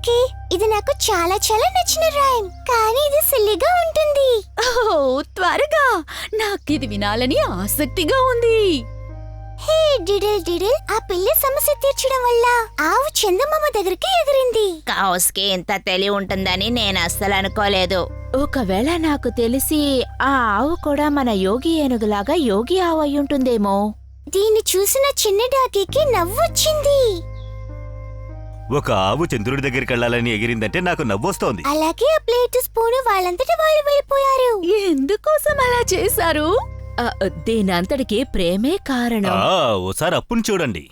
Okay, ఇది నాకు చాలా చాలా నచ్చిన రైమ్, కానీ ఇది సిల్లీగా ఉంటుంది. త్వరగా, నాకిది వినాలని ఆసక్తిగా ఉంది. హే డిడిల్ డిడిల్, ఆ పిల్లి సమస్య తీర్చడం వల్ల ఆవు చందమామ దగ్గరికి ఎగిరింది. కౌస్కి ఇంత తెలివి ఉంటుందని నేను అస్సలు అనుకోలేదు. ఒకవేళ నాకు తెలిసి ఆ ఆవు కూడా మన యోగి ఏనుగులాగా యోగి ఆవు అయ్యుంటుందేమో. దీన్ని చూసిన చిన్న డాకీకి నవ్వొచ్చింది. ఒక ఆవు చంద్రుడి దగ్గరికి వెళ్ళాలని ఎగిరిందంటే నాకు నవ్వొస్తోంది. అలాగే ఆ ప్లేట్ స్పూన్ వాళ్ళంతటి వాళ్ళు వెళ్ళిపోయారు. ఎందుకోసం అలా చేశారు? దీనంతటికి ప్రేమే కారణం. ఓసారి అప్పుని చూడండి.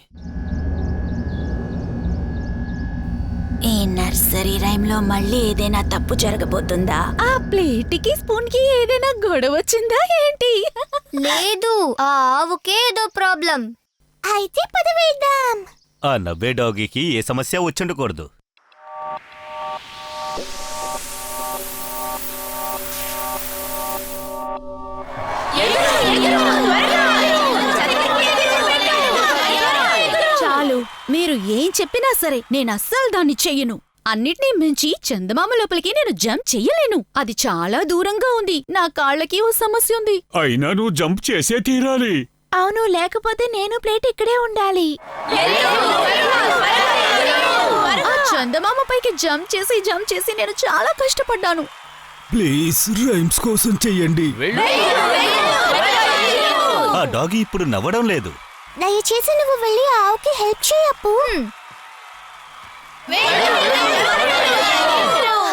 ఈ నర్సరీ రైమ్ లో మళ్ళీ ఏదైనా తప్పు జరగబోతుందా? ఆ ప్లేట్కి స్పూన్ కి ఏదైనా గొడవ వచ్చిందా ఏంటి? లేదు, ఆ ఆవుకే ఏదో ప్రాబ్లం. అయితే పద వెళ్దాం. ఆ నవ్వే డాగీకి ఏ సమస్య వచ్చుండకూడదు. చాలు, మీరు ఏం చెప్పినా సరే నేను అస్సలు దాన్ని చెయ్యను. అన్నిటినీ మించి చందమామ లోపలికి నేను జంప్ చెయ్యలేను. అది చాలా దూరంగా ఉంది. నా కాళ్ళకి ఓ సమస్య ఉంది. అయినా నువ్వు జంప్ చేసే తీరాలి. అవును, లేకపోతే నేను ప్లేట్ ఇక్కడే ఉండాలి. ఆ చందమామ పైకి జంప్ చేసి నేను చాలా కష్టపడ్డాను. ప్లీజ్ రైమ్స్ కోసం చెయ్యండి. ఆ డాగీ ఇప్పుడు నవ్వడం లేదు. దయచేసి నువ్వు వెళ్ళి ఆ ఆవుకి హెల్ప్ చేయప్పు.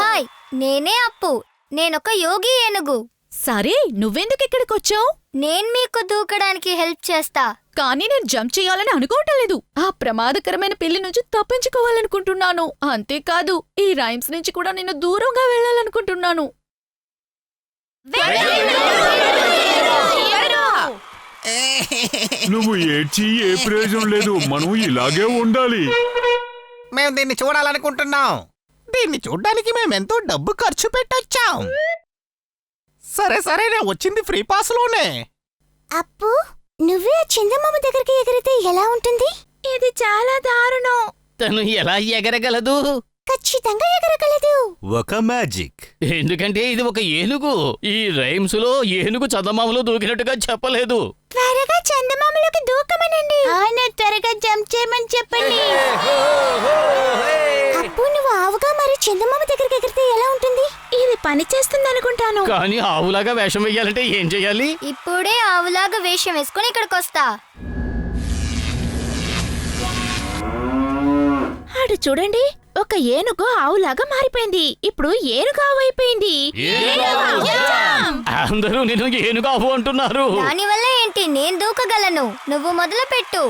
హాయ్, నేనే అప్పు. నేనొక యోగి ఏనుగు. సరే, నువ్వెందుకు ఇక్కడికొచ్చావు? నేను మీకు దూకడానికి హెల్ప్ చేస్తా. కానీ నేను జంప్ చేయాలని అనుకోవటం లేదు. ఆ ప్రమాదకరమైన పిల్లి నుంచి తప్పించుకోవాలనుకుంటున్నాను. అంతేకాదు, ఈ రైమ్స్ నుంచి కూడా నేను దూరంగా వెళ్ళాలనుకుంటున్నాను. నువ్వు ఏడ్చి ఏ ప్రయోజనం లేదు. మనం ఇలాగే ఉండాలి. మేము దీన్ని చూడాలనుకుంటున్నాం. దీన్ని చూడ్డానికి మేమెంతో డబ్బు ఖర్చు పెట్టొచ్చాం. సరే సరే, నేను వచ్చింది ఫ్రీ పాస్లోనే. అప్పు, నువ్వే ఆ చందమామ దగ్గరికి ఎగిరితే ఎలా ఉంటుంది? ఇది చాలా దారుణం. తను ఎలా ఎగరగలదు? ఖచ్చితంగా ఎగరగలదు. ఒక మ్యాజిక్. ఎందుకంటే ఇది ఒక ఏనుగు. ఈ రైమ్స్ లో ఏనుగు చందమామలో దూకినట్టుగా చెప్పలేదు. త్వరగా చందమామలోకి దూకమనండి. త్వరగా జంప్ చేయమని చెప్పండి. అప్పు, నువ్వు ఆవుగా మరి చందమామ దగ్గరికి ఎగిరితే ఎలా ఉంటుంది? ఇది పని చేస్తుంది అనుకుంటాను. కానీ ఆవులాగా వేషం వెయ్యాలంటే ఏం చెయ్యాలి? ఇప్పుడే ఆవులాగా వేషం వేసుకుని ఇక్కడికి వస్తా. అటు చూడండి, ఒక ఏనుగు ఆవులాగా మారిపోయింది. ఇప్పుడు ఏనుగు ఆవు అయిపోయింది. అందరూ నేను ఏనుగు ఆవు అంటున్నారు. దానివల్ల ఏంటి? నేను దూకగలను. నువ్వు మొదలు పెట్టు.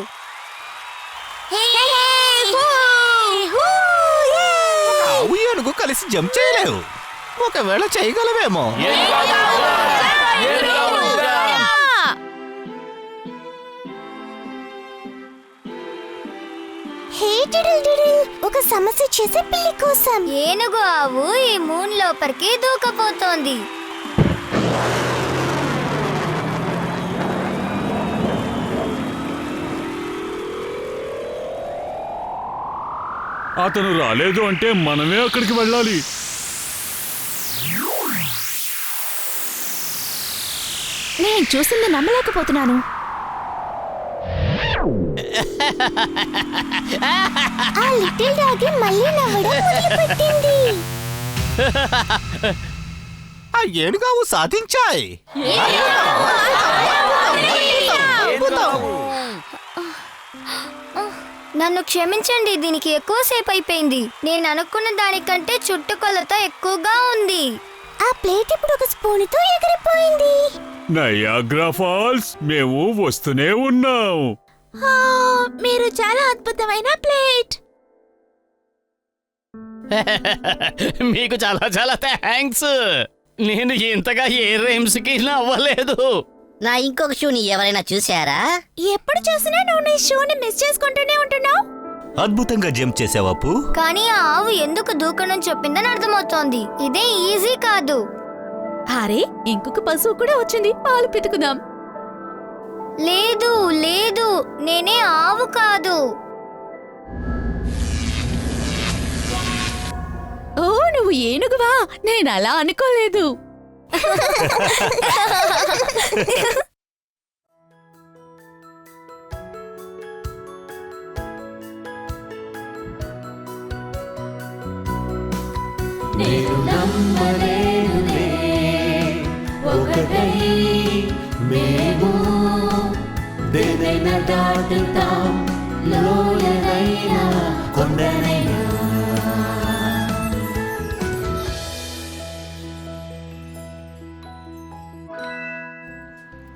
ఆవు ఏనుగు కలిసి జంప్ చేయలేవు. ఒకవేళ చేయగలవేమో. హే డిడిల్ డిడిల్, ఒక సమస్య చేసే పిల్లి కోసం. ఏనుగు ఆవు ఈ మూన్ లోపలికి దూకపోతోంది. అతను రాలేదు అంటే మనమే అక్కడికి వెళ్ళాలి. నేను చూసింది నమ్మలేకపోతున్నాను. ఆ లిటిల్ డాగి మళ్ళీ నవ్వడం మొదలుపెట్టింది. ఆ ఏనుగావు సాధించాయి. నన్ను క్షమించండి, దీనికి ఎక్కువసేపు అయిపోయింది. నేను అనుకున్న దానికంటే చుట్టుకొలత ఎక్కువగా ఉంది. ఆ ప్లేట్ ఇప్పుడు ఒక స్పూన్తో ఎగిరిపోయింది. నయాగ్రా ఫాల్స్, మేము వస్తూనే ఉన్నాం. మీరు చాలా అద్భుతమైన ప్లేట్. మీకు చాలా చాలా థ్యాంక్స్. నేను ఇంతగా ఏ రైమ్స్ కి నవ్వలేదు. నా ఇంకొక షూని ఎవరైనా చూశారా? ఎప్పుడు చూసినా నువ్వు నీ షూని మిస్ చేసుకుంటూనే ఉంటున్నావు. అద్భుతంగా జంప్ చేసావాపు. కానీ ఆ ఆవు ఎందుకు దూకడం చెప్పిందని అర్థమవుతోంది. ఇదే ఈజీ కాదు. అరే, ఇంకొక పశువు కూడా వచ్చింది. పాలు పితుకుదాం. లేదు లేదు, నేనే ఆవు కాదు. నువ్వు ఏనుగువా? నేనలా అనుకోలేదు. నేను నమ్మలేనులే ఒకటై మేము దేనైనా దాటుతాం లోయనైనా కొండనైనా